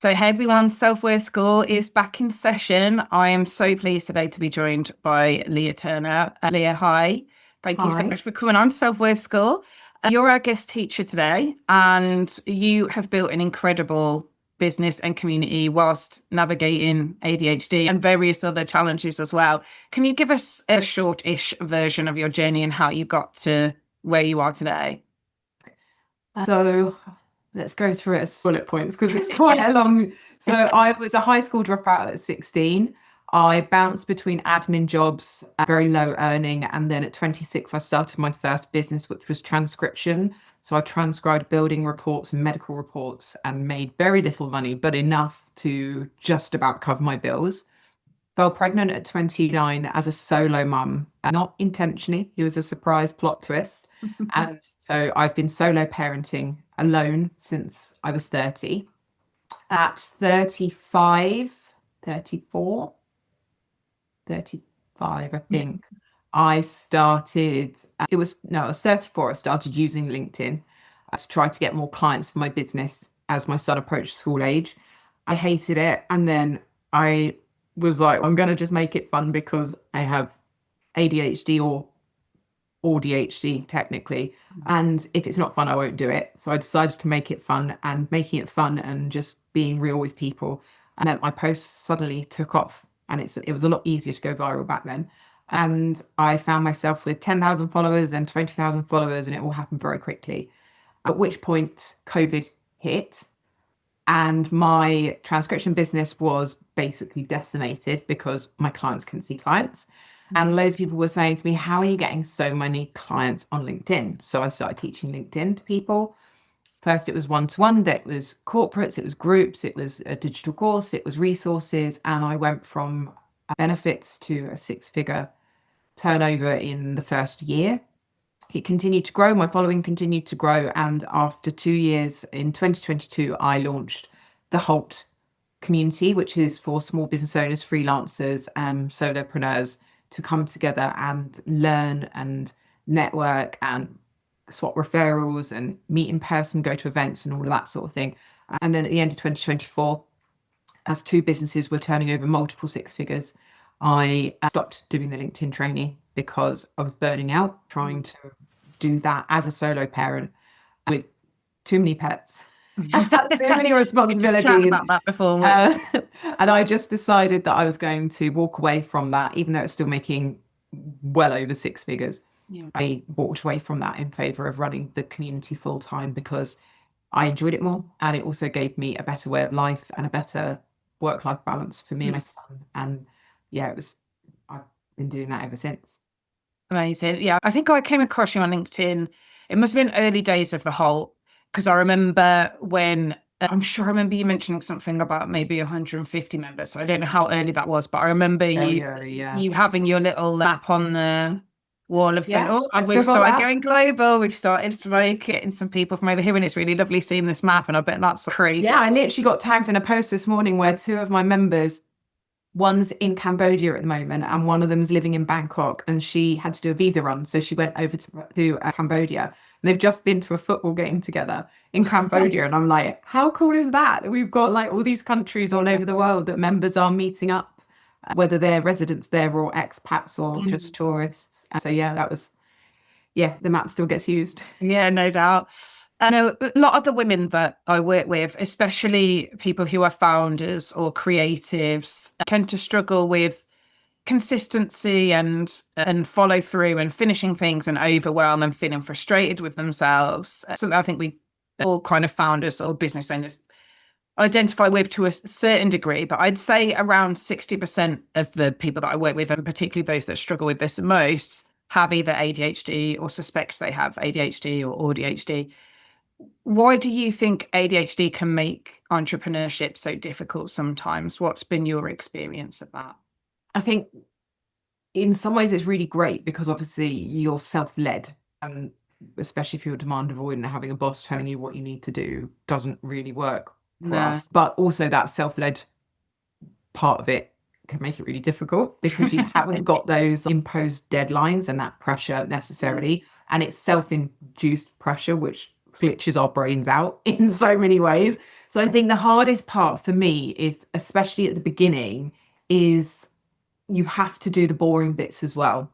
So, hey everyone, Self-Worth School is back in session. I am so pleased today to be joined by Lea Turner. Lea, hi. Thank you so Hi. much for coming on Self-Worth School. You're our guest teacher today, and you have built an incredible business and community whilst navigating ADHD and various other challenges as well. Can you give us a short-ish version of your journey and how you got to where you are today? So let's go through it as bullet points because it's quite a long. So I was a high school dropout at 16. I bounced between admin jobs, very low earning, and then at 26, I started my first business, which was transcription. So I transcribed building reports and medical reports and made very little money, but enough to just about cover my bills. Fell pregnant at 29 as a solo mum, not intentionally. It was a surprise plot twist. And so I've been solo parenting alone since I was 30. At 35, 34, 35, I think, I started, it was, no, I was 34. I started using LinkedIn to try to get more clients for my business as my son approached school age. I hated it. And then I was like, I'm going to just make it fun because I have ADHD or DHD technically. And if it's not fun, I won't do it. So I decided to make it fun, and making it fun and just being real with people. And then my posts suddenly took off, and it was a lot easier to go viral back then. And I found myself with 10,000 followers and 20,000 followers, and it all happened very quickly. At which point COVID hit, and my transcription business was basically decimated because my clients couldn't see clients. And loads of people were saying to me, how are you getting so many clients on LinkedIn? So I started teaching LinkedIn to people. First, it was one-to-one, then it was corporates, it was groups, it was a digital course, it was resources. And I went from benefits to a six-figure turnover in the first year. It continued to grow, my following continued to grow. And after 2 years, in 2022, I launched the HoLT community, which is for small business owners, freelancers, and solopreneurs to come together and learn and network and swap referrals and meet in person, go to events and all of that sort of thing. And then at the end of 2024, as two businesses were turning over multiple six figures, I stopped doing the LinkedIn training because I was burning out trying to do that as a solo parent with too many pets. Too many We just chatted responsibilities. about that before. Uh, and I just decided that I was going to walk away from that, even though it's still making well over six figures. Yeah. I walked away from that in favor of running the community full time because I enjoyed it more. And it also gave me a better way of life and a better work-life balance for me and my son. And yeah, I've been doing that ever since. Amazing. Yeah, I think I came across you on LinkedIn. It must have been early days of the whole, because I remember when I'm sure I remember you mentioning something about maybe 150 members. So I don't know how early that was, but I remember Very early, yeah. you having your little map on the wall of saying, Yeah, oh, I we've still got started that. going global. We've started to like getting some people from over here, and it's really lovely seeing this map. And I bet that's crazy. Yeah, I literally got tagged in a post this morning where two of my members, one's in Cambodia at the moment and one of them's living in Bangkok, and she had to do a visa run. So she went over to Cambodia, and they've just been to a football game together in Cambodia. And I'm like, how cool is that? We've got like all these countries all over the world that members are meeting up, whether they're residents there or expats or just tourists. And so yeah, yeah, the map still gets used. Yeah, no doubt. I know a lot of the women that I work with, especially people who are founders or creatives, tend to struggle with consistency and follow through and finishing things and overwhelm and feeling frustrated with themselves. So I think we all kind of founders or business owners identify with to a certain degree, but I'd say around 60% of the people that I work with, and particularly those that struggle with this the most, have either ADHD or suspect they have ADHD or ADHD. Why do you think ADHD can make entrepreneurship so difficult sometimes? What's been your experience of that? I think in some ways it's really great because obviously you're self-led, and especially if you're demand avoidant, having a boss telling you what you need to do doesn't really work for No. us. But also that self-led part of it can make it really difficult because you haven't got those imposed deadlines and that pressure necessarily. And it's self-induced pressure, which glitches our brains out in so many ways. So I think the hardest part for me is, especially at the beginning, is you have to do the boring bits as well.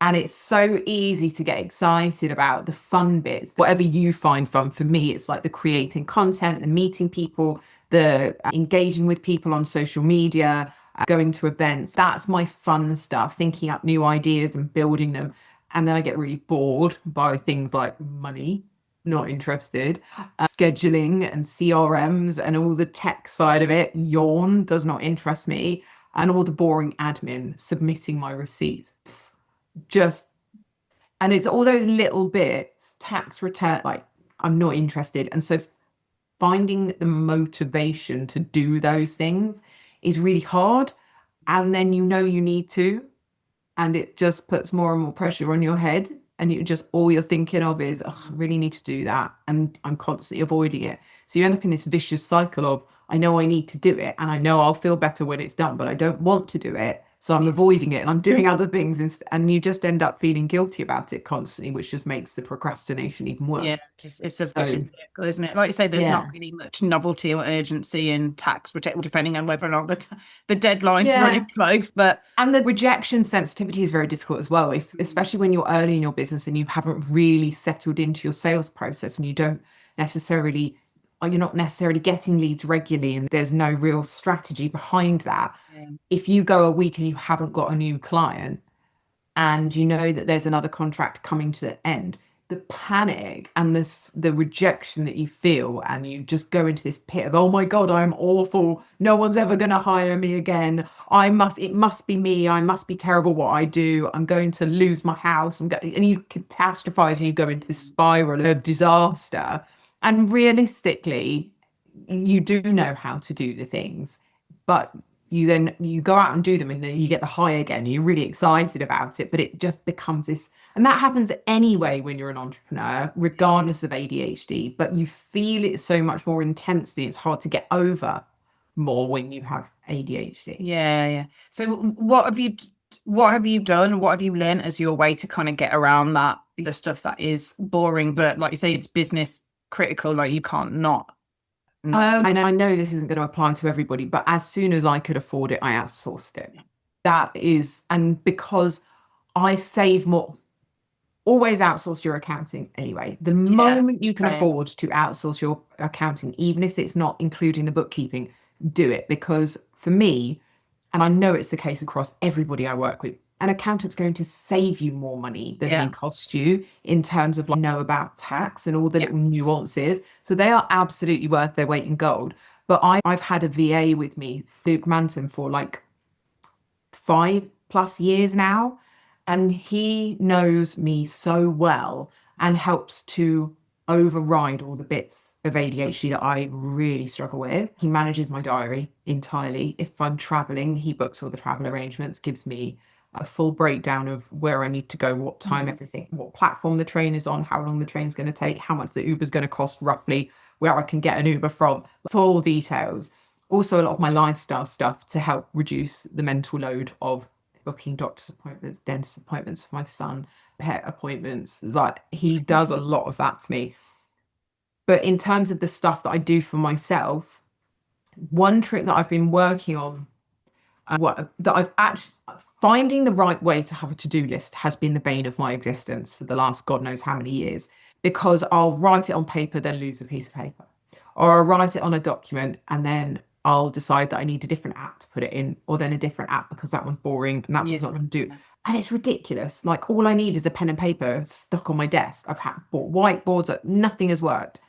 And it's so easy to get excited about the fun bits, whatever you find fun. For me, it's like the creating content, the meeting people, the engaging with people on social media, going to events. That's my fun stuff, thinking up new ideas and building them. And then I get really bored by things like money, not interested, scheduling and CRMs and all the tech side of it. Yawn, does not interest me. And all the boring admin, submitting my receipts. Just, and it's all those little bits, tax return, like I'm not interested. And so finding the motivation to do those things is really hard. And then you know you need to, and it just puts more and more pressure on your head. And you just, all you're thinking of is, oh, I really need to do that. And I'm constantly avoiding it. So you end up in this vicious cycle of, I know I need to do it and I know I'll feel better when it's done, but I don't want to do it. So I'm avoiding it and I'm doing other things and you just end up feeling guilty about it constantly, which just makes the procrastination even worse. Yeah, it's a vicious circle, isn't it? Like you say, there's not Yeah. really much novelty or urgency in tax return, depending on whether or not the deadline's Yeah. running close. But And the rejection sensitivity is very difficult as well, especially when you're early in your business and you haven't really settled into your sales process and you're not necessarily getting leads regularly and there's no real strategy behind that. yeah. If you go a week and you haven't got a new client and you know that there's another contract coming to the end, the panic and the rejection that you feel, and you just go into this pit of, oh my God, I'm awful. No one's ever going to hire me again. It must be me. I must be terrible what I do. I'm going to lose my house. And you catastrophize and you go into this spiral of disaster. And realistically, you do know how to do the things, but you go out and do them and then you get the high again. And you're really excited about it, but it just becomes this, and that happens anyway when you're an entrepreneur, regardless of ADHD, but you feel it so much more intensely. It's hard to get over more when you have ADHD. Yeah, yeah. So what have you done? What have you learned as your way to kind of get around that, the stuff that is boring, but like you say, it's business critical, like you can't not. And I know this isn't going to apply to everybody, but as soon as I could afford it, I outsourced it. And because I save more, always outsource your accounting anyway. The moment you can afford to outsource your accounting, even if it's not including the bookkeeping, do it. Because for me, and I know it's the case across everybody I work with, an accountant's going to save you more money than they cost you in terms of know about tax and all the little nuances. So they are absolutely worth their weight in gold. But I've had a VA with me, Luke Manton, for like 5+ years now. And he knows me so well and helps to override all the bits of ADHD that I really struggle with. He manages my diary entirely. If I'm traveling, he books all the travel arrangements, gives me a full breakdown of where I need to go, what time, everything, what platform the train is on, how long the train's going to take, how much the Uber's going to cost roughly, where I can get an Uber from, full details. Also, a lot of my lifestyle stuff to help reduce the mental load of booking doctor's appointments, dentist appointments for my son, pet appointments. Like, he does a lot of that for me. But in terms of the stuff that I do for myself, one trick that I've been working on, finding the right way to have a to-do list has been the bane of my existence for the last God knows how many years, because I'll write it on paper, then lose a piece of paper, or I'll write it on a document and then I'll decide that I need a different app to put it in, or then a different app because that one's boring and that one's not going to do. And it's ridiculous. Like, all I need is a pen and paper stuck on my desk. I've bought whiteboards, nothing has worked.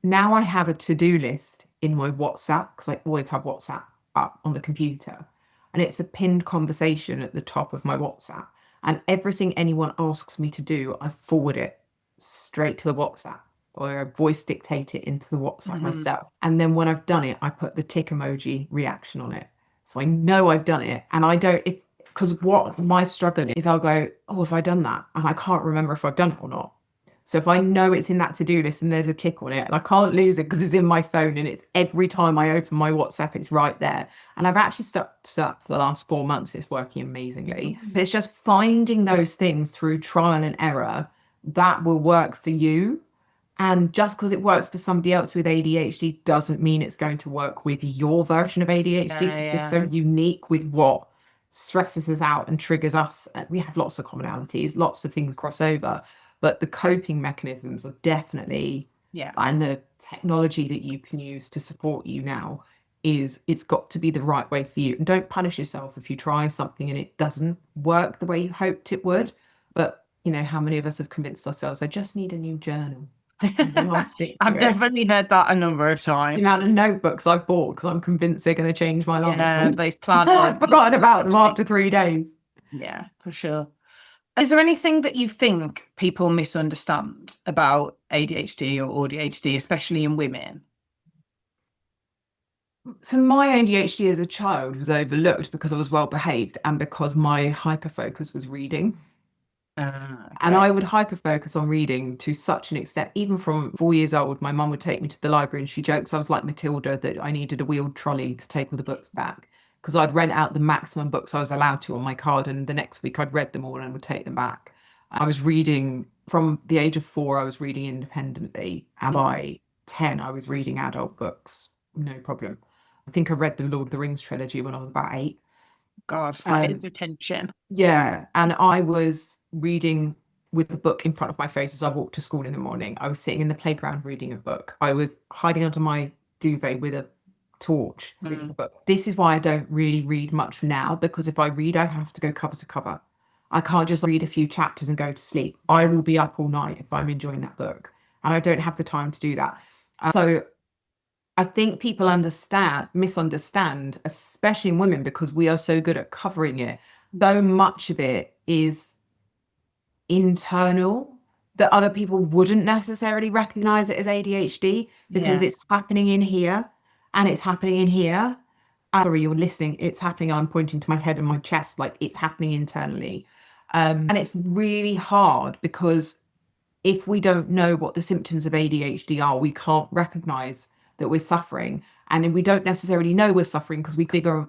Now I have a to-do list in my WhatsApp, because I always have WhatsApp up on the computer, and it's a pinned conversation at the top of my WhatsApp, and everything anyone asks me to do, I forward it straight to the WhatsApp, or I voice dictate it into the WhatsApp myself. And then when I've done it, I put the tick emoji reaction on it, so I know I've done it. And I don't, because what my struggle is, I'll go, oh, have I done that? And I can't remember if I've done it or not. So if I know it's in that to-do list and there's a tick on it, and I can't lose it because it's in my phone, and it's every time I open my WhatsApp, it's right there. And I've actually stuck to that for the last 4 months. It's working amazingly. But it's just finding those things through trial and error that will work for you. And just because it works for somebody else with ADHD doesn't mean it's going to work with your version of ADHD, Yeah, because we're yeah, so unique with what stresses us out and triggers us. We have lots of commonalities, lots of things cross over, but the coping mechanisms are definitely, yeah. and the technology that you can use to support you now is, it's got to be the right way for you. And don't punish yourself if you try something and it doesn't work the way you hoped it would. But you know, how many of us have convinced ourselves, I just need a new journal and then I'll stick to I've it. definitely heard that a number of The times. amount of notebooks I've bought because I'm convinced they're going to change my life. Yeah, And those I've planners, forgotten about them such things. after 3 days. Yeah, for sure. Is there anything that you think people misunderstand about ADHD or ADHD, especially in women? So my ADHD as a child was overlooked because I was well behaved and because my hyperfocus was reading. And Okay. I would hyperfocus on reading to such an extent, even from 4 years old, my mum would take me to the library and she jokes I was like Matilda, that I needed a wheeled trolley to take all the books back, because I'd rent out the maximum books I was allowed to on my card, and the next week I'd read them all and would take them back. I was reading from the age of 4, I was reading independently. And by 10, I was reading adult books, no problem. I think I read the Lord of the Rings trilogy when I was about 8. God, that is Um, attention. yeah, and I was reading with the book in front of my face as I walked to school in the morning. I was sitting in the playground reading a book. I was hiding under my duvet with a torch reading a book. This is why I don't really read much now, because if I read, I have to go cover to cover. I can't just read a few chapters and go to sleep. I will be up all night if I'm enjoying that book, and I don't have the time to do that. So I think people misunderstand, especially in women, because we are so good at covering it. So much of it is internal that other people wouldn't necessarily recognize it as ADHD, because Yeah. it's happening in here and it's happening in here. Sorry, you're listening. It's happening. I'm pointing to my head and my chest, like it's happening internally. And it's really hard because if we don't know what the symptoms of ADHD are, we can't recognize that we're suffering. And if we don't necessarily know we're suffering because we figure,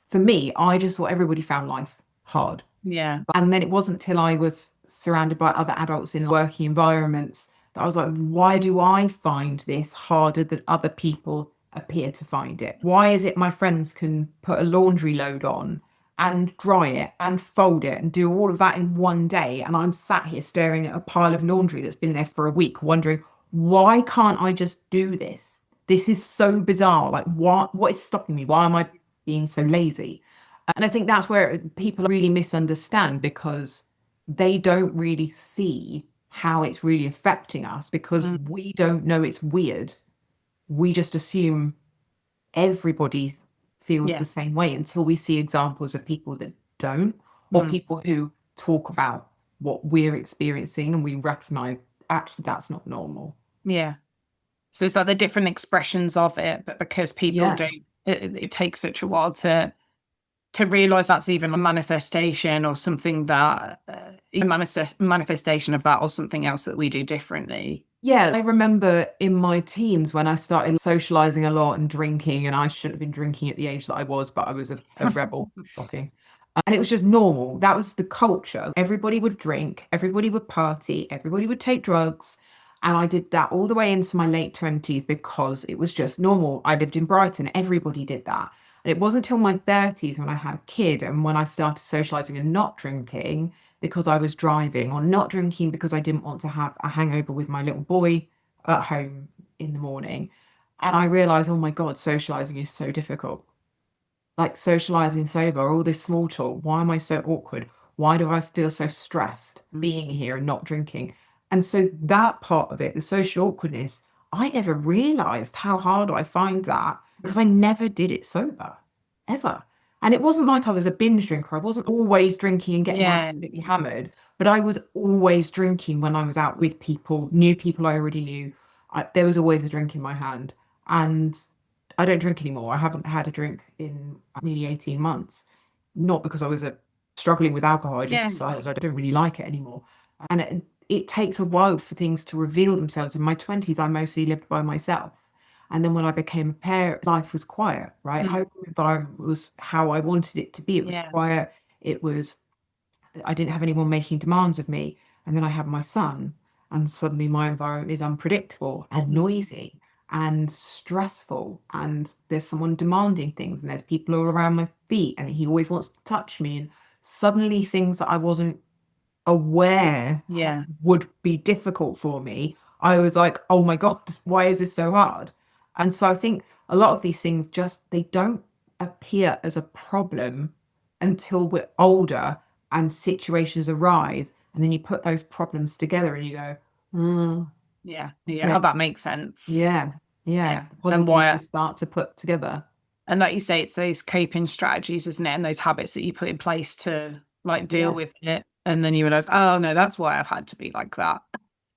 for me, I just thought everybody found life hard. Yeah. And then it wasn't till I was surrounded by other adults in working environments that I was like, why do I find this harder than other people appear to find it? Why is it my friends can put a laundry load on and dry it and fold it and do all of that in one day, and I'm sat here staring at a pile of laundry that's been there for a week, wondering, why can't I just do this? This is so bizarre. Like, what is stopping me? Why am I being so lazy? And I think that's where people really misunderstand, because they don't really see how it's really affecting us, because we don't know it's weird. We just assume everybody feels Yeah. the same way until we see examples of people that don't, or people who talk about what we're experiencing and we recognize actually that's not normal. Yeah. So it's like the different expressions of it, but because people Yeah. don't, it takes such a while to realize that's even a manifestation or something that a manifestation of that or something else that we do differently. Yeah, I remember in my teens when I started socializing a lot and drinking, and I shouldn't have been drinking at the age that I was, but I was a rebel. Shocking. And it was just normal. That was the culture. Everybody would drink, everybody would party, everybody would take drugs. And I did that all the way into my late 20s because it was just normal. I lived in Brighton, everybody did that. And it wasn't until my 30s when I had a kid and when I started socializing and not drinking because I was driving, or not drinking because I didn't want to have a hangover with my little boy at home in the morning. And I realized, oh my God, socializing is so difficult. Like socializing sober, all this small talk. Why am I so awkward? Why do I feel so stressed being here and not drinking? And so that part of it, the social awkwardness, I never realized how hard I find that because I never did it sober, ever. And it wasn't like I was a binge drinker. I wasn't always drinking and getting Yeah. absolutely hammered, but I was always drinking when I was out with people, new people I already knew. There was always a drink in my hand. And I don't drink anymore. I haven't had a drink in nearly 18 months. Not because I was struggling with alcohol. I just Yeah. decided I don't really like it anymore. And it takes a while for things to reveal themselves. In my 20s, I mostly lived by myself. And then when I became a parent, life was quiet, right? Home environment was how I wanted it to be. It was Yeah. quiet. I didn't have anyone making demands of me. And then I had my son. and suddenly my environment is unpredictable and noisy and stressful, and there's someone demanding things, and there's people all around my feet, and he always wants to touch me, and suddenly things that I wasn't aware Yeah. would be difficult for me, I was like, oh my God, why is this so hard? And so I think a lot of these things just, they don't appear as a problem until we're older and situations arise. And then you put those problems together and you go, mm, Yeah. okay, Oh, that makes sense. yeah, yeah. Yeah. The And puzzle why, pieces start to put together. and like you say, it's those coping strategies, isn't it? And those habits that you put in place to like deal Yeah. with it. And then you realize, oh no, that's why I've had to be like that.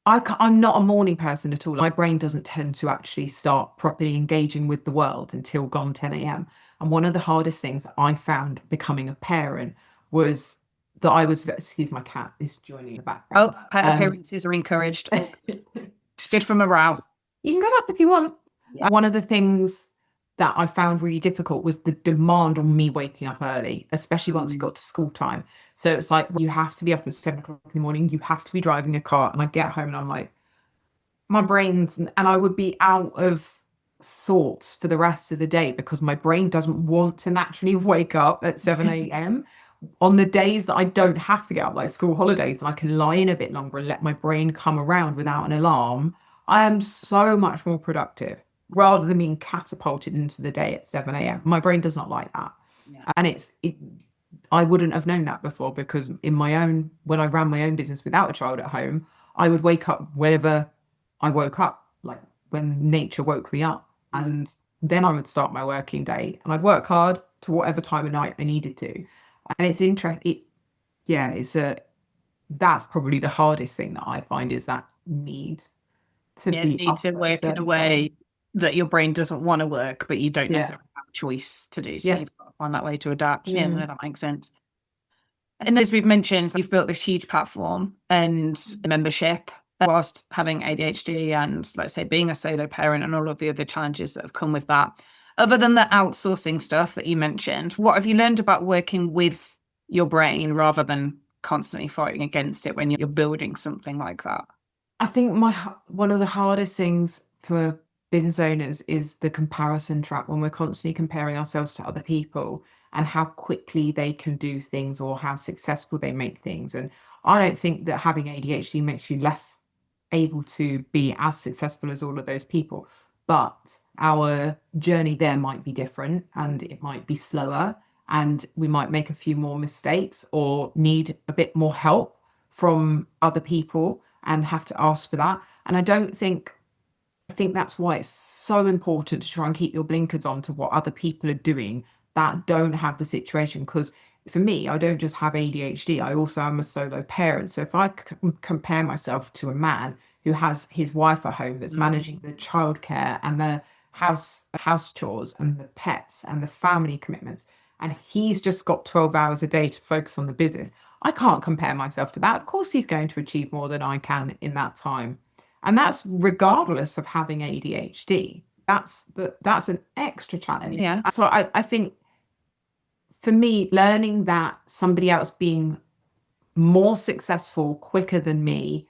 I'm not a morning person at all. My brain doesn't tend to actually start properly engaging with the world until gone 10 a.m. And one of the hardest things that I found becoming a parent was that excuse, my cat is joining the Oh, background. pet appearances are encouraged. Oh, it's good for morale. You can go up if you want. One of the things that I found really difficult was the demand on me waking up early, especially once it got to school time. So it's like, you have to be up at 7 o'clock in the morning, you have to be driving a car. And I get home and I'm like, my brain's, and I would be out of sorts for the rest of the day because my brain doesn't want to naturally wake up at 7 a.m. On the days that I don't have to get up, like school holidays, and I can lie in a bit longer and let my brain come around without an alarm, I am so much more productive rather than being catapulted into the day at 7 a.m. My brain does not like that. Yeah. And I wouldn't have known that before because when I ran my own business without a child at home, I would wake up whenever I woke up, like when nature woke me up. And then I would start my working day and I'd work hard to whatever time of night I needed to. And it's interesting. That's probably the hardest thing that I find is that need to Yeah, be need up to at a work in a certain time. way that your brain doesn't want to work, but you don't Yeah. necessarily have a choice to do. So Yeah. you've got to find that way to adapt. Yeah, no, Mm. that makes sense. And as we've mentioned, you've built this huge platform and membership whilst having ADHD and, let's say, being a solo parent and all of the other challenges that have come with that. Other than the outsourcing stuff that you mentioned, what have you learned about working with your brain rather than constantly fighting against it when you're building something like that? I think one of the hardest things for business owners is the comparison trap when we're constantly comparing ourselves to other people and how quickly they can do things or how successful they make things. And I don't think that having ADHD makes you less able to be as successful as all of those people. But our journey there might be different and it might be slower and we might make a few more mistakes or need a bit more help from other people and have to ask for that. And I think that's why it's so important to try and keep your blinkers on to what other people are doing that don't have the situation. Because for me, I don't just have ADHD, I also am a solo parent. So if I compare myself to a man who has his wife at home that's managing the childcare and the house chores and the pets and the family commitments, and he's just got 12 hours a day to focus on the business, I can't compare myself to that. Of course, he's going to achieve more than I can in that time. And that's regardless of having ADHD. That's an extra challenge. Yeah. So I think for me, learning that somebody else being more successful quicker than me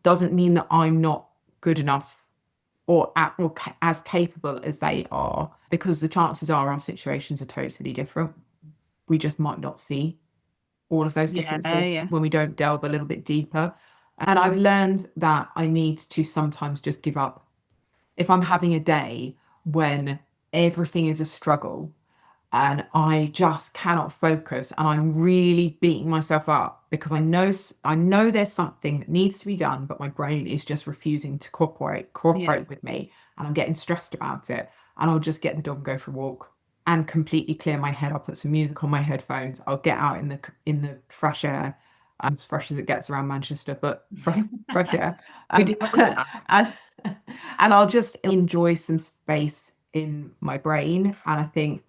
doesn't mean that I'm not good enough or as capable as they are, because the chances are our situations are totally different. We just might not see all of those Yeah. differences Yeah. when we don't delve a little bit deeper. And I've learned that I need to sometimes just give up. If I'm having a day when everything is a struggle and I just cannot focus and I'm really beating myself up because I know there's something that needs to be done, but my brain is just refusing to cooperate with me, and I'm getting stressed about it, and I'll just get the dog and go for a walk and completely clear my head. I'll put some music on my headphones. I'll get out in the fresh air, as fresh as it gets around Manchester, but fresh air. We do And, and I'll just enjoy some space in my brain. And I think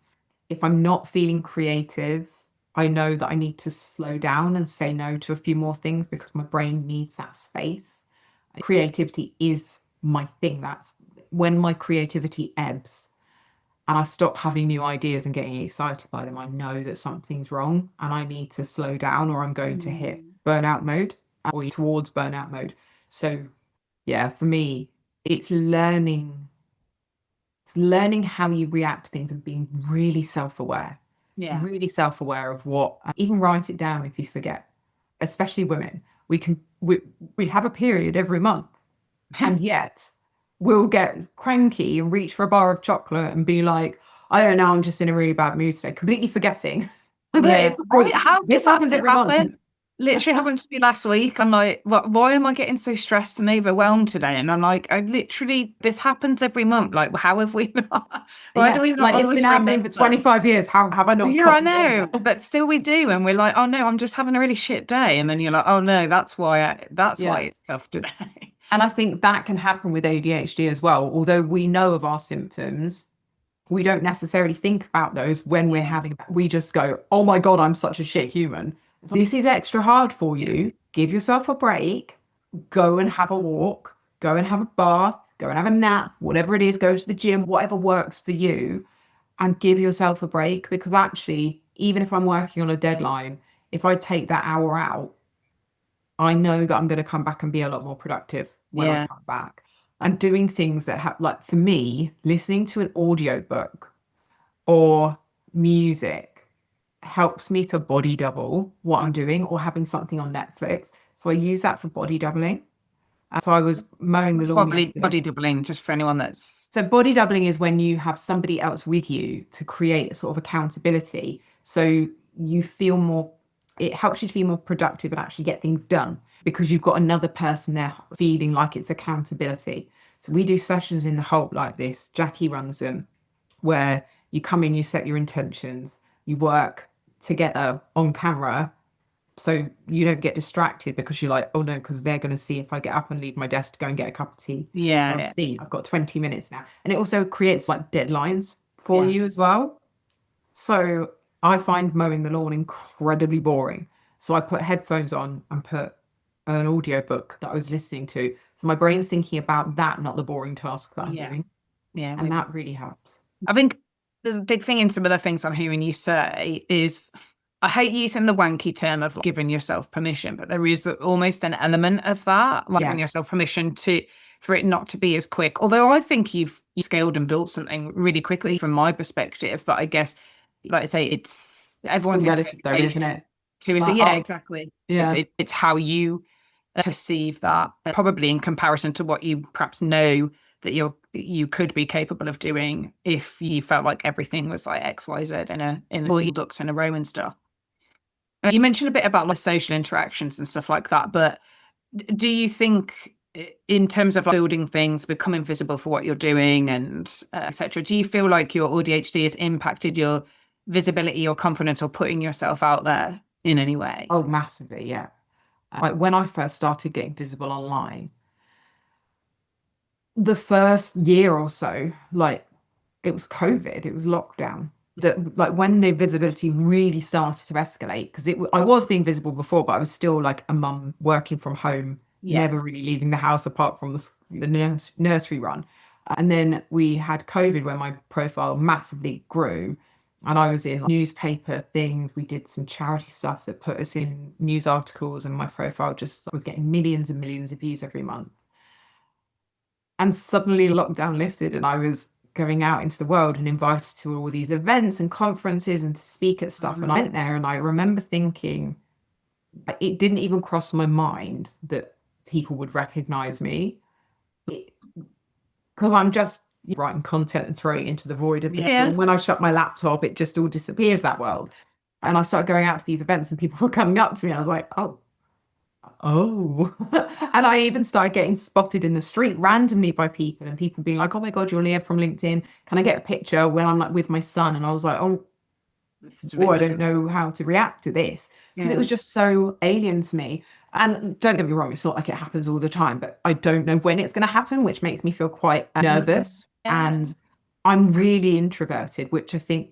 if I'm not feeling creative, I know that I need to slow down and say no to a few more things because my brain needs that space. Creativity is my thing. That's when my creativity ebbs and I stop having new ideas and getting excited by them. I know that something's wrong and I need to slow down or I'm going to hit burnout mode or towards burnout mode. So yeah, for me, it's learning how you react to things and being Yeah. really self-aware of what, even write it down if you forget, especially women. We have a period every month, and yet we'll get cranky and reach for a bar of chocolate and be like, I don't know, I'm just in a really bad mood today, completely forgetting that Yeah. it's important. How does This that happens still every month. happen? Literally happened to me last week. I'm like, why am I getting so stressed and overwhelmed today? And I'm like, this happens every month. Like, how have we not? Why do Yeah, we not like it's been always happening for remember? 25 years. How have I not Yeah, I got this in know, there? but still we do, and we're like, oh no, I'm just having a really shit day, and then you're like, oh no, that's why Yeah. it's tough today. And I think that can happen with ADHD as well. Although we know of our symptoms, we don't necessarily think about those when we're Yeah, having, we just go, oh my God, I'm such a shit human. This is extra hard for yeah, you. Give yourself a break, go and have a walk, go and have a bath, go and have a nap, whatever it is, go to the gym, whatever works for you, and give yourself a break. Because actually, even if I'm working on a deadline, if I take that hour out, I know that I'm going to come back and be a lot more productive when I yeah, come back. And doing things that have, like for me, listening to an audiobook or music helps me to body double what I'm doing, or having something on Netflix. So I use that for body doubling. And so I was mowing the It's lawn probably yesterday. body doubling, just for anyone that's So body doubling is when you have somebody else with you to create a sort of accountability. So you feel more, it helps you to be more productive and actually get things done because you've got another person there feeling like it's accountability. So we do sessions in the HoLT like this. Jackie runs them, where you come in, you set your intentions, you work together on camera, so you don't get distracted because you're like, oh no, because they're going to see if I get up and leave my desk to go and get a cup of tea. They'll yeah, see I've got 20 minutes now. And it also creates like deadlines for yeah, you as well. So I find mowing the lawn incredibly boring. So I put headphones on and put an audiobook that I was listening to. So my brain's thinking about that, not the boring task that I'm yeah, doing. yeah. And that really helps. I think the big thing in some of the things I'm hearing you say is, I hate using the wanky term of giving yourself permission, but there is almost an element of that, like giving Yeah. yourself permission to for it not to be as quick. Although I think you scaled and built something really quickly from my perspective, but I guess, like I say, it's So everyone's relative though, isn't interpretation it? to is it. Yeah, Oh, exactly. yeah. It's how you perceive that, probably in comparison to what you perhaps know that you could be capable of doing if you felt like everything was like XYZ in all your ducks in a row and stuff. You mentioned a bit about like social interactions and stuff like that, but do you think in terms of like, building things, becoming visible for what you're doing and etc., do you feel like your ADHD has impacted your visibility or confidence or putting yourself out there in any way? Oh, massively, yeah. Like when I first started getting visible online, the first year or so, like it was COVID, it was lockdown. That like when the visibility really started to escalate, because I was being visible before, but I was still like a mum working from home, Yeah. never really leaving the house apart from the nursery run. And then we had COVID where my profile massively grew. And I was in newspaper things. We did some charity stuff that put us in news articles, and my profile just was getting millions and millions of views every month. And suddenly lockdown lifted, and I was going out into the world and invited to all these events and conferences and to speak at stuff. And I went there and I remember thinking, it didn't even cross my mind that people would recognize me because I'm just writing content and throwing it into the void of people. Yeah. And when I shut my laptop, it just all disappears, that world. And I started going out to these events and people were coming up to me. I was like, oh. And I even started getting spotted in the street randomly by people, and people being like, oh my God, you're Lea from LinkedIn. Can I get a picture when I'm like with my son? And I was like, I don't know how to react to this because it Yeah. was just so alien to me. And don't get me wrong, it's not like it happens all the time, but I don't know when it's going to happen, which makes me feel quite nervous. Yeah. And I'm really introverted, which I think,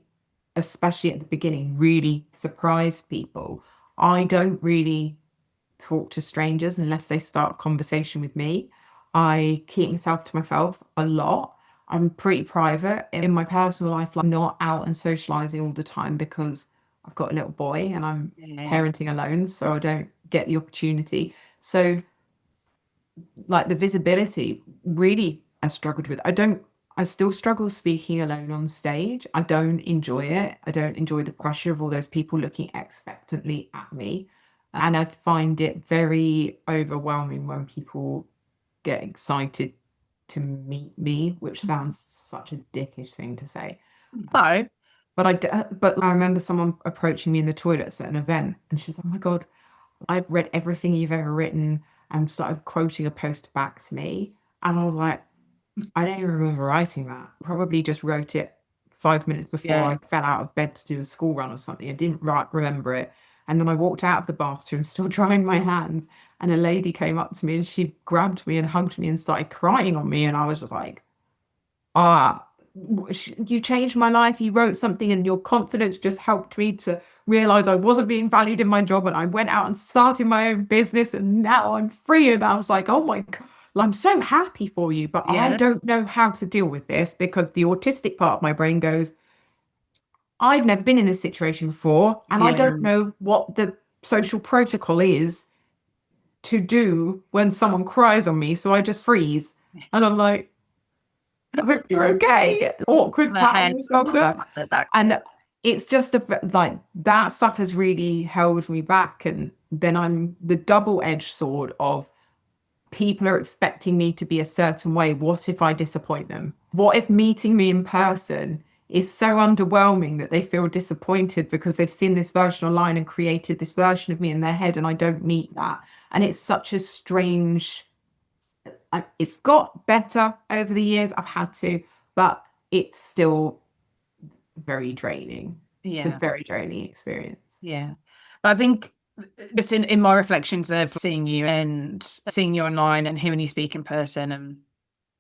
especially at the beginning, really surprised people. I don't really talk to strangers unless they start a conversation with me. I keep myself to myself a lot. I'm pretty private in my personal life. Like, I'm not out and socializing all the time because I've got a little boy and I'm Yeah. parenting alone, so I don't get the opportunity. So like the visibility really I struggled with. I still struggle speaking alone on stage. I don't enjoy it. I don't enjoy the pressure of all those people looking expectantly at me. And I find it very overwhelming when people get excited to meet me, which sounds such a dickish thing to say. No. But I remember someone approaching me in the toilets at an event, and she's like, "Oh my God, I've read everything you've ever written," and started quoting a post back to me. And I was like, I don't even remember writing that. Probably just wrote it 5 minutes before Yeah. I fell out of bed to do a school run or something. I didn't remember it. And then I walked out of the bathroom, still drying my hands, and a lady came up to me and she grabbed me and hugged me and started crying on me. And I was just like, ah, you changed my life. You wrote something, and your confidence just helped me to realize I wasn't being valued in my job. And I went out and started my own business, and now I'm free. And I was like, oh my God, I'm so happy for you. But I Yeah. don't know how to deal with this because the autistic part of my brain goes, I've never been in this situation before. And I Yeah. don't know what the social protocol is to do when someone cries on me. So I just freeze. And I'm like, I hope you're okay. Awkward The pat on head. the shoulder. That's And it. it's just like that stuff has really held me back. And then I'm the double-edged sword of people are expecting me to be a certain way. What if I disappoint them? What if meeting me in person is so underwhelming that they feel disappointed because they've seen this version online and created this version of me in their head and I don't meet that? And it's such a strange it's got better over the years. I've had to, but it's still very draining. It's a Yeah. very draining experience. Yeah. But I think just in my reflections of seeing you online and hearing you speak in person and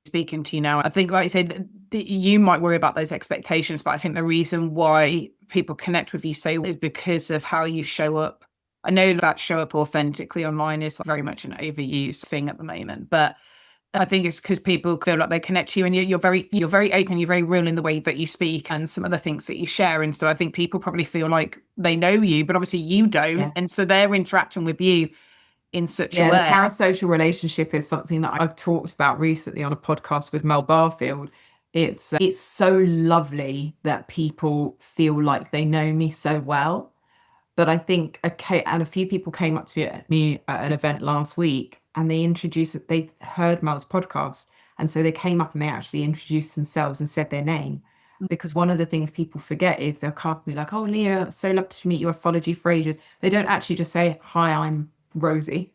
speaking to you now, I think, like you said, you might worry about those expectations, but I think the reason why people connect with you so is because of how you show up. I know that show up authentically online is very much an overused thing at the moment, but I think it's because people feel like they connect to you, and you're very open, you're very real in the way that you speak and some of the things that you share. And so I think people probably feel like they know you, but obviously you don't. Yeah. And so they're interacting with you in such a Yeah, the way. parasocial relationship is something that I've talked about recently on a podcast with Mel Barfield. It's so lovely that people feel like they know me so well. But I think okay, and a few people came up to me at an event last week and they heard Mel's podcast. And so they came up and they actually introduced themselves and said their name. Because one of the things people forget is they'll come be like, oh, Lea, so lovely to meet you. I've followed you for ages. They don't actually just say, hi, I'm Rosie.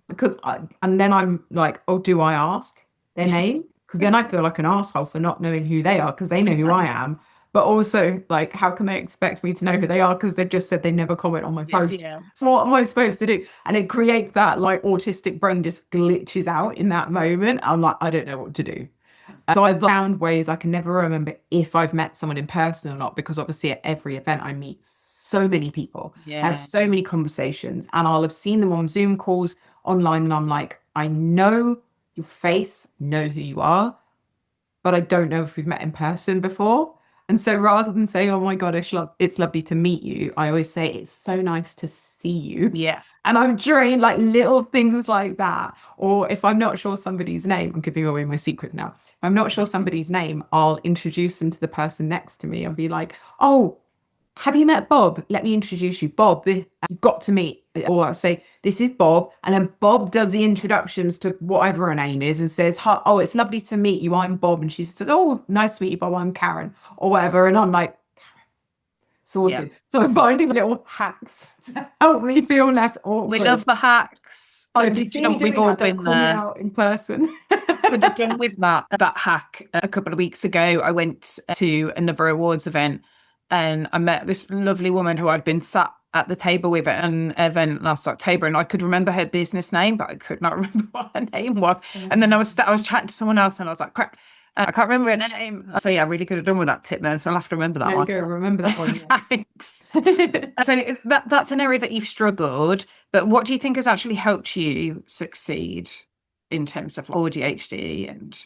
And then I'm like, oh, do I ask their name? Because then I feel like an asshole for not knowing who they are because they know who I am. But also, like, how can they expect me to know who they are because they've just said they never comment on my posts? Yeah. So what am I supposed to do? And it creates that like autistic brain just glitches out in that moment. I'm like, I don't know what to do. So I've found ways I can never remember if I've met someone in person or not, because obviously at every event I meet so many people, I have Yeah. so many conversations, and I'll have seen them on Zoom calls online, and I'm like, I know your face, know who you are, but I don't know if we've met in person before. And so rather than saying, oh my God, it's lovely to meet you, I always say, it's so nice to see you. Yeah. And I'm trying like little things like that. Or if I'm not sure somebody's name, I'm giving away my secret now. If I'm not sure somebody's name, I'll introduce them to the person next to me and be like, oh, have you met Bob? Let me introduce you. Bob, you've got to meet. Or I'll say, this is Bob. And then Bob does the introductions to whatever her name is and says, oh, it's lovely to meet you. I'm Bob. And she says, oh, nice to meet you, Bob. I'm Karen or whatever. And I'm like, Yeah. sorted. So I'm finding little hacks to help me feel less We awkward. love the hacks. So Oh, if you do see you know me what? We've doing all that, don't been call me there. out in person. With the done with that hack a couple of weeks ago, I went to another awards event and I met this lovely woman who I'd been sat at the table with at an event last October, and I could remember her business name, but I could not remember what her name was. And then I was chatting to someone else, and I was like, crap, I can't remember her name. So yeah, I really could have done with that tip there. So I'll have to remember that There you one. go. Remember that one. Thanks. So that's an area that you've struggled, but what do you think has actually helped you succeed in terms of ADHD, and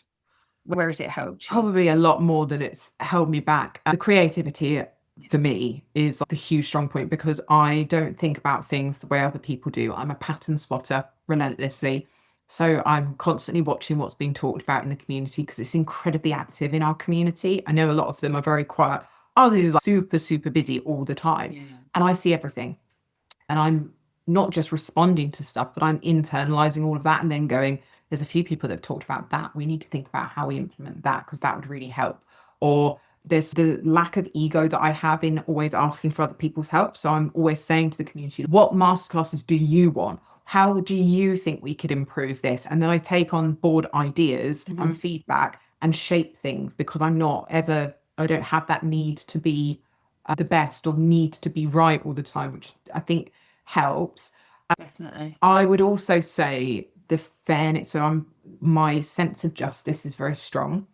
where has it helped you? Probably a lot more than it's held me back. The creativity for me is the huge strong point because I don't think about things the way other people do. I'm a pattern spotter relentlessly. So I'm constantly watching what's being talked about in the community because it's incredibly active in our community. I know a lot of them are very quiet. Ours is like super, super busy all the time. Yeah. And I see everything. And I'm not just responding to stuff, but I'm internalizing all of that and then going, there's a few people that have talked about that. We need to think about how we implement that because that would really help. Or there's the lack of ego that I have in always asking for other people's help. So I'm always saying to the community, what masterclasses do you want? How do you think we could improve this? And then I take on board ideas and feedback and shape things because I don't have that need to be the best or need to be right all the time, which I think helps. Definitely. I would also say the fairness. My sense of justice is very strong,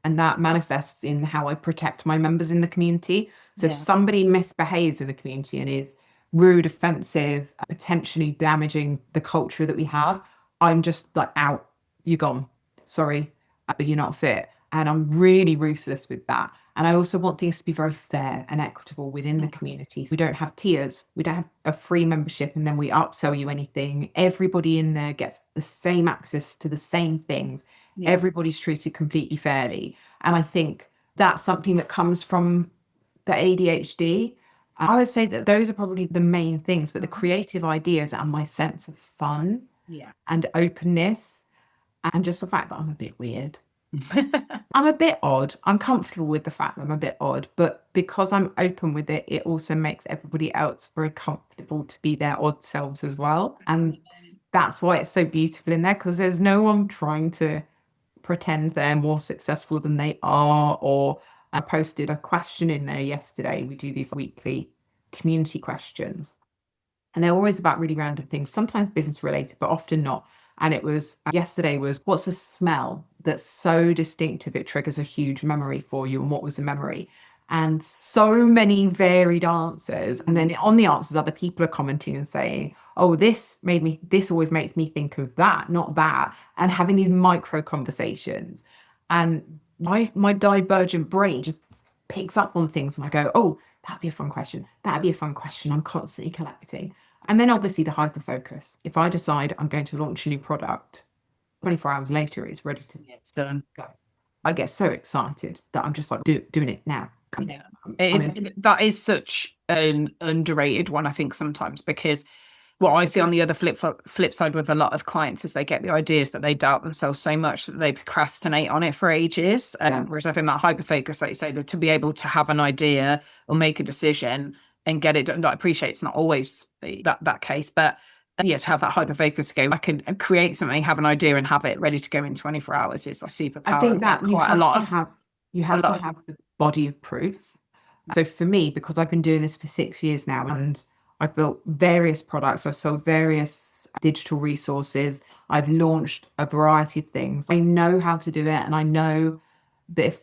and that manifests in how I protect my members in the community. So if Yeah. somebody misbehaves in the community and is rude, offensive, potentially damaging the culture that we have, I'm just like, out, you're gone. Sorry, but you're not fit. And I'm really ruthless with that. And I also want things to be very fair and equitable within the community. We don't have tiers. We don't have a free membership and then we upsell you anything. Everybody in there gets the same access to the same things. Yeah. Everybody's treated completely fairly. And I think that's something that comes from the ADHD. I would say that those are probably the main things, but the creative ideas and my sense of fun Yeah. and openness and just the fact that I'm a bit weird. I'm a bit odd. I'm comfortable with the fact that I'm a bit odd, but because I'm open with it, it also makes everybody else very comfortable to be their odd selves as well. And that's why it's so beautiful in there because there's no one trying to pretend they're more successful than they are. Or I posted a question in there yesterday. We do these weekly community questions, and they're always about really random things, sometimes business related, but often not. And it was yesterday was, what's a smell that's so distinctive it triggers a huge memory for you? And what was the memory? And so many varied answers. And then on the answers, other people are commenting and saying, oh, this always makes me think of that, not that. And having these micro conversations. And my divergent brain just picks up on things and I go, oh, that'd be a fun question. That'd be a fun question. I'm constantly collecting. And then obviously the hyperfocus. If I decide I'm going to launch a new product, 24 hours later, it's ready to It's done. go. I get so excited that I'm just like doing it now. Yeah. That is such an underrated one, I think, sometimes, because what I see on the other flip side with a lot of clients is they get the ideas that they doubt themselves so much that they procrastinate on it for ages. Whereas I think that hyperfocus, like you say, to be able to have an idea or make a decision and get it done. I appreciate it's not always that case, but yeah, to have that hyperfocus to go, I can create something, have an idea, and have it ready to go in 24 hours is a superpower. I think that you quite a have lot to of have the body of proof. So for me, because I've been doing this for 6 years now and I've built various products, I've sold various digital resources, I've launched a variety of things. I know how to do it, and I know that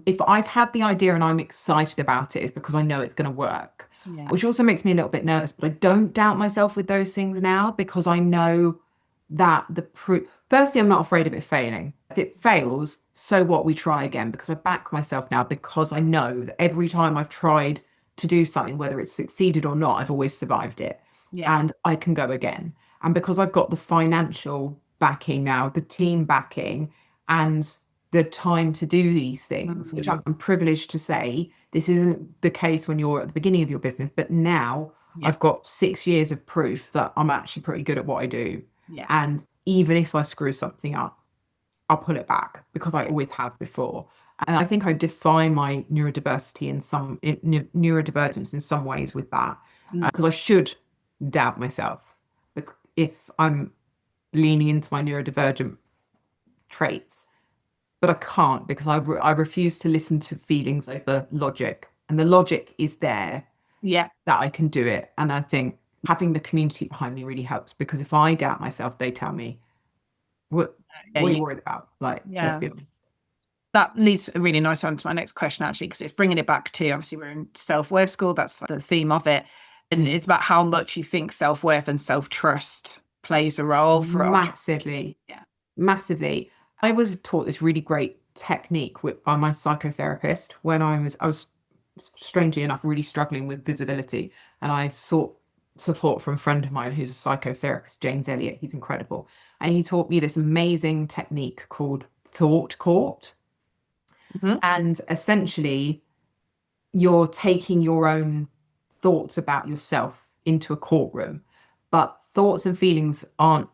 if I've had the idea and I'm excited about it, it's because I know it's going to work. Yeah. Which also makes me a little bit nervous, but I don't doubt myself with those things now because I know that the proof. Firstly, I'm not afraid of it failing. If it fails, so what? We try again because I back myself now because I know that every time I've tried to do something, whether it's succeeded or not, I've always survived it. Yeah. And I can go again. And because I've got the financial backing now, the team backing, and the time to do these things, which I'm privileged to say, this isn't the case when you're at the beginning of your business, but now I've got 6 years of proof that I'm actually pretty good at what I do. Yeah. And even if I screw something up, I'll pull it back because I always have before. And I think I define my neurodiversity neurodivergence in some ways with that because I should doubt myself if I'm leaning into my neurodivergent traits, but I can't because I refuse to listen to feelings over logic, and the logic is there. Yeah. That I can do it. And I think having the community behind me really helps because if I doubt myself, they tell me, what are you worried about? Like, let's be honest. That leads really nice on to my next question, actually, because it's bringing it back to, obviously, we're in self-worth school. That's the theme of it. And it's about how much you think self-worth and self-trust plays a role for massively. Yeah. Massively. I was taught this really great technique by my psychotherapist when I was strangely enough really struggling with visibility, and I sought support from a friend of mine who's a psychotherapist, James Elliott. He's incredible. And he taught me this amazing technique called thought court. Mhm. And essentially, you're taking your own thoughts about yourself into a courtroom, but thoughts and feelings aren't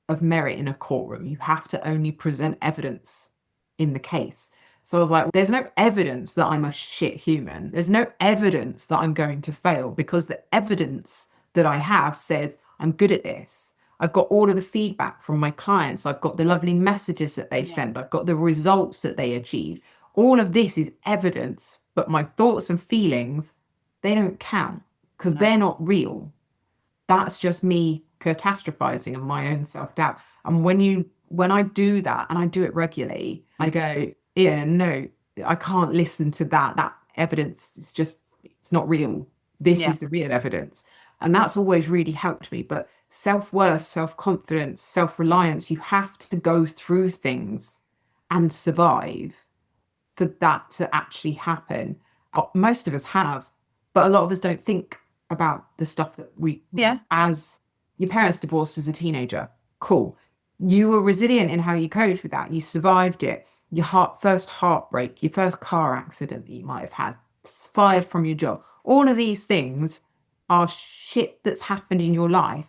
of merit in a courtroom. You have to only present evidence in the case. So I was like, there's no evidence that I'm a shit human. There's no evidence that I'm going to fail, because the evidence that I have says I'm good at this. I've got all of the feedback from my clients. I've got the lovely messages that they send. I've got the results that they achieve. All of this is evidence, but my thoughts and feelings, they don't count because they're not real. That's just me catastrophizing and my own self-doubt. And when I do that, and I do it regularly, I go, yeah, no, I can't listen to that. That evidence is just, it's not real. This is the real evidence. And that's always really helped me. But self-worth, self-confidence, self-reliance, you have to go through things and survive for that to actually happen. Most of us have, but a lot of us don't think about the stuff that as your parents divorced as a teenager. Cool. You were resilient in how you coped with that. You survived it. Your first heartbreak, your first car accident that you might have had, fired from your job. All of these things are shit that's happened in your life.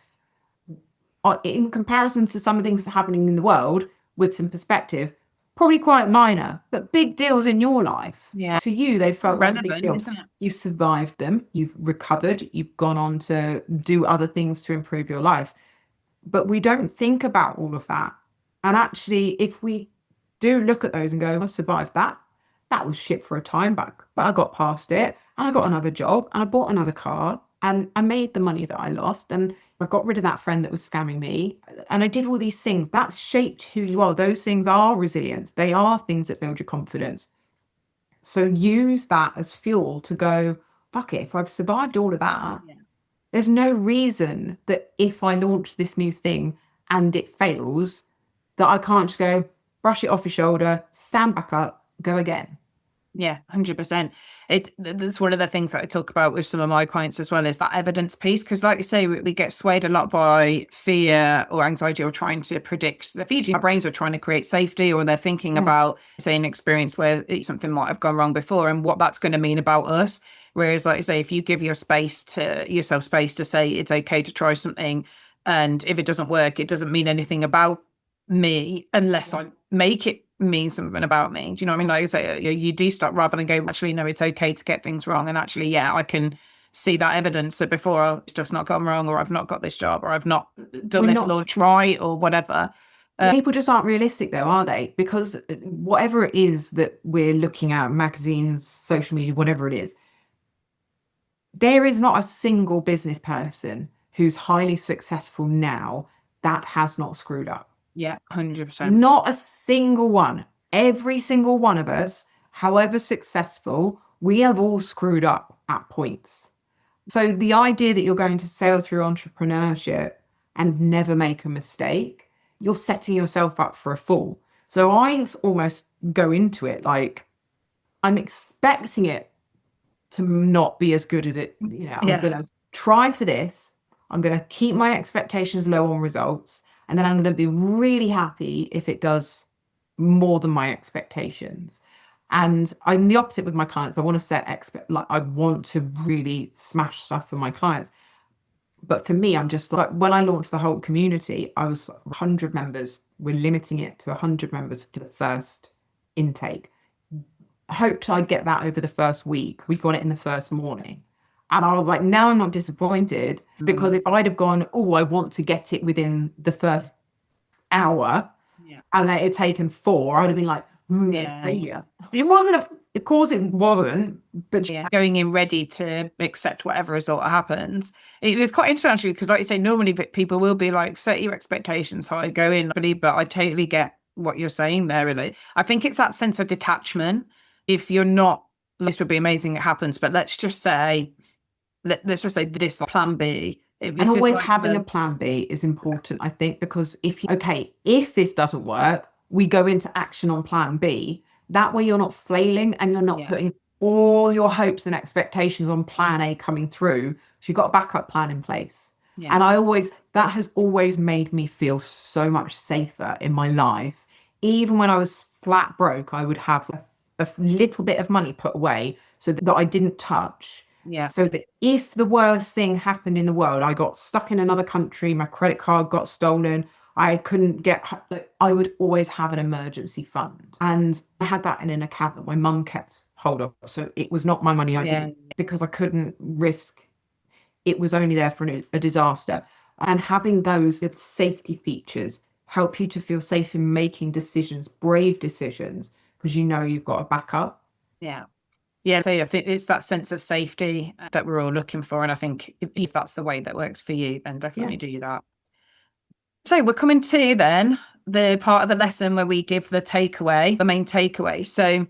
In comparison to some of the things that are happening in the world, with some perspective, probably quite minor, but big deals in your life. Yeah. To you, they felt like big Relevant, deals. isn't it? You've survived them, you've recovered, you've gone on to do other things to improve your life. But we don't think about all of that. And actually, if we do look at those and go, I survived that, that was shit for a time back, but I got past it and I got another job and I bought another car and I made the money that I lost and I got rid of that friend that was scamming me and I did all these things. That shaped who you are. Those things are resilience. They are things that build your confidence. So use that as fuel to go, fuck it, if I've survived all of that, there's no reason that if I launch this new thing and it fails, that I can't just go, brush it off your shoulder, stand back up, go again. Yeah, 100%. That's one of the things that I talk about with some of my clients as well, is that evidence piece. Because like you say, we get swayed a lot by fear or anxiety or trying to predict the future. Our brains are trying to create safety, or they're thinking about, say, an experience where something might have gone wrong before and what that's going to mean about us. Whereas, like you say, if you give yourself space to say it's okay to try something, and if it doesn't work, it doesn't mean anything about me unless I make it mean something about me. Do you know what I mean? Like I say, you do start rather than go, actually, no, it's okay to get things wrong. And actually, yeah, I can see that evidence that before stuff's not gone wrong, or I've not got this job, or I've not done this launch right, or whatever. People just aren't realistic though, are they? Because whatever it is that we're looking at, magazines, social media, whatever it is, there is not a single business person who's highly successful now that has not screwed up. Yeah, 100%. Not a single one. Every single one of us, however successful, we have all screwed up at points. So the idea that you're going to sail through entrepreneurship and never make a mistake, you're setting yourself up for a fall. So I almost go into it like I'm expecting it to not be as good as it. I'm going to try for this. I'm going to keep my expectations low on results. And then I'm going to be really happy if it does more than my expectations. And I'm the opposite with my clients. I want to set I want to really smash stuff for my clients. But for me, I'm just like, when I launched the HoLT community, I was 100 members. We're limiting it to 100 members for the first intake. I hoped I'd get that over the first week. We got it in the first morning. And I was like, now I'm not disappointed, because if I'd have gone, oh, I want to get it within the first hour, and then it had taken 4, I would have been like, failure. It wasn't, of course it wasn't, but going in ready to accept whatever result happens. It's quite interesting actually, because like you say, normally people will be like, set your expectations high, go in, but I totally get what you're saying there, really. I think it's that sense of detachment. If you're not, this would be amazing, it happens, but let's just say this plan B. And always having a plan B is important, I think, because if this doesn't work, we go into action on plan B. That way you're not flailing and you're not putting all your hopes and expectations on plan A coming through. So you've got a backup plan in place. Yeah. And that has always made me feel so much safer in my life. Even when I was flat broke, I would have a little bit of money put away so that I didn't touch. Yeah. So that if the worst thing happened in the world, I got stuck in another country, my credit card got stolen, I couldn't get, like, I would always have an emergency fund. And I had that in an account that my mum kept hold of. So it was not my money. I Yeah. didn't, because I couldn't risk, it was only there for a disaster. And having those safety features help you to feel safe in making decisions, brave decisions, because you know you've got a backup. Yeah. Yeah. So I think it's that sense of safety that we're all looking for. And I think if that's the way that works for you, then Yeah. definitely do that. So we're coming to then the part of the lesson where we give the takeaway, the main takeaway. So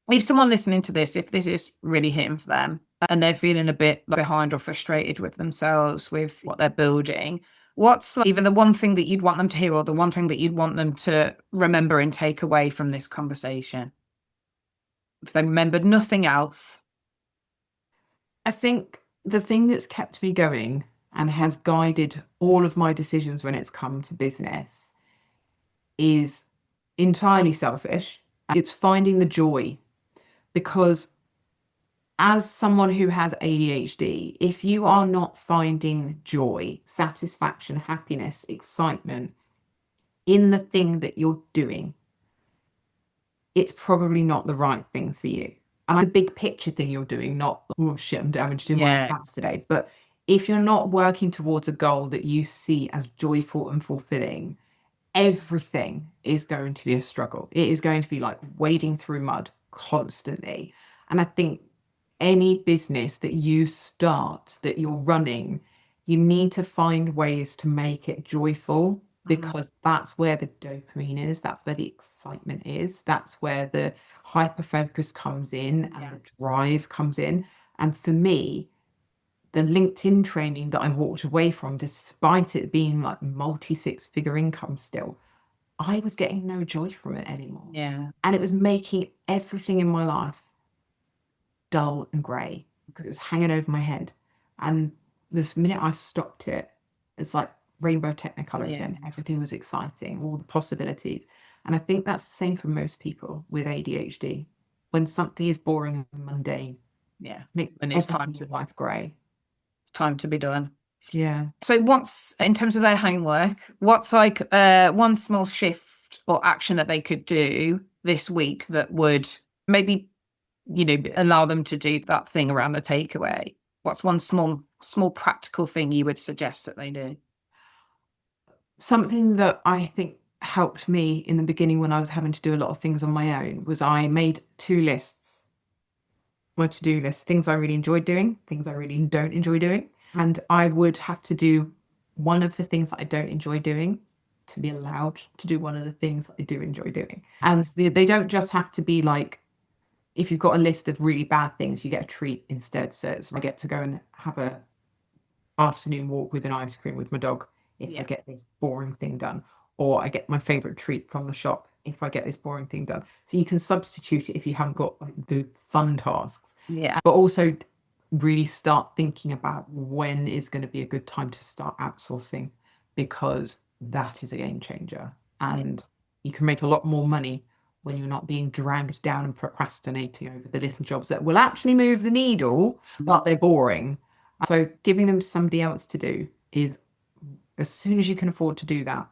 if someone listening to this, if this is really hitting for them and they're feeling a bit behind or frustrated with themselves, with what they're building, what's even the one thing that you'd want them to hear or the one thing that you'd want them to remember and take away from this conversation? If they remembered nothing else. I think the thing that's kept me going and has guided all of my decisions when it's come to business is entirely selfish. It's finding the joy, because as someone who has ADHD, if you are not finding joy, satisfaction, happiness, excitement in the thing that you're doing, it's probably not the right thing for you. And the big picture thing you're doing, not, oh shit, I'm damaged in my accounts today. But if you're not working towards a goal that you see as joyful and fulfilling, everything is going to be a struggle. It is going to be like wading through mud constantly. And I think any business that you start, that you're running, you need to find ways to make it joyful, because that's where the dopamine is, that's where the excitement is, that's where the hyperfocus comes in and the drive comes in. And for me, the LinkedIn training that I walked away from, despite it being like multi-six-figure income still, I was getting no joy from it anymore. Yeah. And it was making everything in my life dull and grey because it was hanging over my head. And this minute I stopped it, it's like rainbow technicolor again. Everything was exciting, all the possibilities. And I think that's the same for most people with ADHD. When something is boring and mundane, makes and it's time to life grey. Time to be done. Yeah. So what's, in terms of their homework, what's like one small shift or action that they could do this week that would maybe, allow them to do that thing around the takeaway? What's one small practical thing you would suggest that they do? Something that I think helped me in the beginning when I was having to do a lot of things on my own was I made 2 lists, my to-do list, things I really enjoyed doing, things I really don't enjoy doing. And I would have to do one of the things that I don't enjoy doing to be allowed to do one of the things that I do enjoy doing. And they don't just have to be like, if you've got a list of really bad things, you get a treat instead. So I get to go and have a afternoon walk with an ice cream with my dog if I get this boring thing done, or I get my favorite treat from the shop if I get this boring thing done. So you can substitute it if you haven't got like the fun tasks. But also really start thinking about when is going to be a good time to start outsourcing, because that is a game changer. And you can make a lot more money when you're not being dragged down and procrastinating over the little jobs that will actually move the needle, but they're boring. So giving them to somebody else to do is, as soon as you can afford to do that,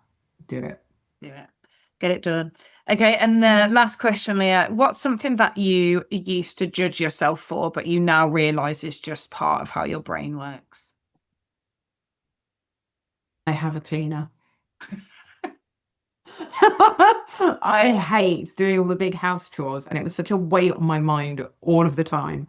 do it. Get it done. Okay, and the last question, Lea, what's something that you used to judge yourself for, but you now realize is just part of how your brain works? I have a cleaner. I hate doing all the big house chores, and it was such a weight on my mind all of the time.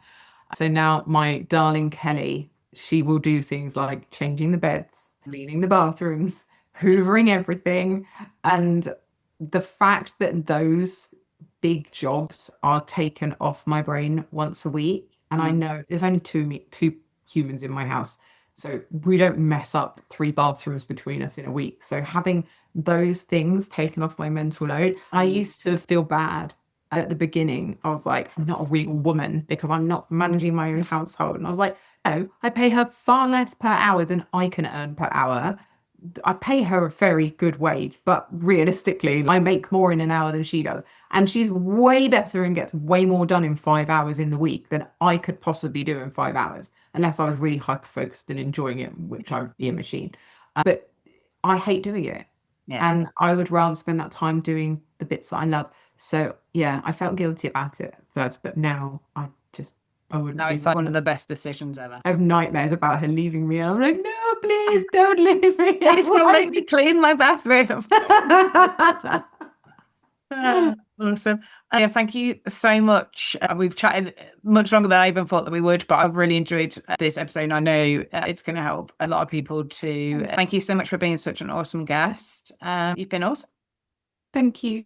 So now my darling Kelly, she will do things like changing the beds, cleaning the bathrooms, hoovering everything. And the fact that those big jobs are taken off my brain once a week, and I know there's only two humans in my house, so we don't mess up 3 bathrooms between us in a week. So having those things taken off my mental load, I used to feel bad And at the beginning, I was like, I'm not a real woman because I'm not managing my own household. And I was like, no, I pay her far less per hour than I can earn per hour. I pay her a very good wage, but realistically, I make more in an hour than she does. And she's way better and gets way more done in 5 hours in the week than I could possibly do in 5 hours, unless I was really hyper focused and enjoying it, which I would be a machine. But I hate doing it. Yeah. And I would rather spend that time doing the bits that I love. So yeah, I felt guilty about it at first, but now I wouldn't. No, it's like one of the best decisions ever. I have nightmares about her leaving me. I'm like, no, please don't leave me. Please don't make me clean my bathroom. Awesome. Yeah, thank you so much. We've chatted much longer than I even thought that we would, but I've really enjoyed this episode. I know it's going to help a lot of people too. Thank you so much for being such an awesome guest. You've been awesome. Thank you.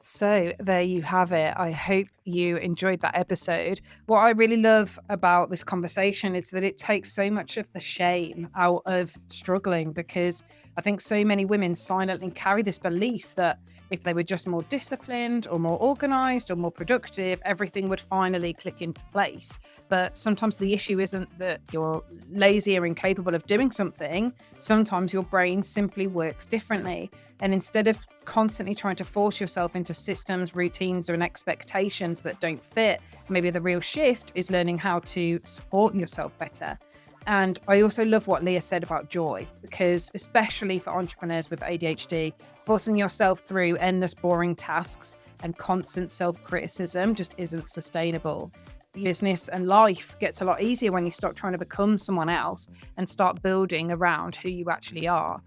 So there you have it. I hope you enjoyed that episode. What I really love about this conversation is that it takes so much of the shame out of struggling, because I think so many women silently carry this belief that if they were just more disciplined or more organized or more productive, everything would finally click into place. But sometimes the issue isn't that you're lazy or incapable of doing something. Sometimes your brain simply works differently. And instead of constantly trying to force yourself into systems, routines, or expectations that don't fit, maybe the real shift is learning how to support yourself better. And I also love what Lea said about joy, because especially for entrepreneurs with ADHD, forcing yourself through endless boring tasks and constant self-criticism just isn't sustainable. Business and life gets a lot easier when you stop trying to become someone else and start building around who you actually are.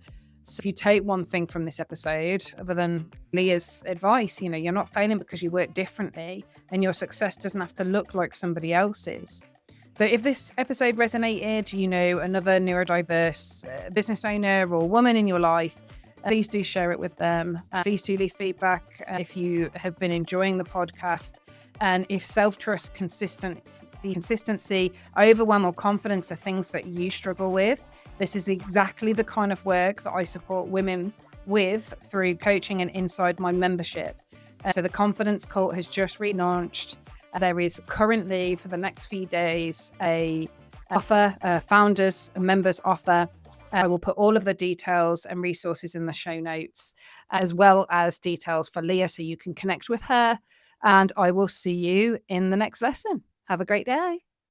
So if you take one thing from this episode, other than Leah's advice, you're not failing because you work differently, and your success doesn't have to look like somebody else's. So if this episode resonated, another neurodiverse business owner or woman in your life, please do share it with them. Please do leave feedback if you have been enjoying the podcast. And if self-trust, consistency, overwhelm, or confidence are things that you struggle with, this is exactly the kind of work that I support women with through coaching and inside my membership. So the Confidence Cult has just relaunched. There is currently, for the next few days, a members offer. I will put all of the details and resources in the show notes, as well as details for Lea, so you can connect with her. And I will see you in the next lesson. Have a great day.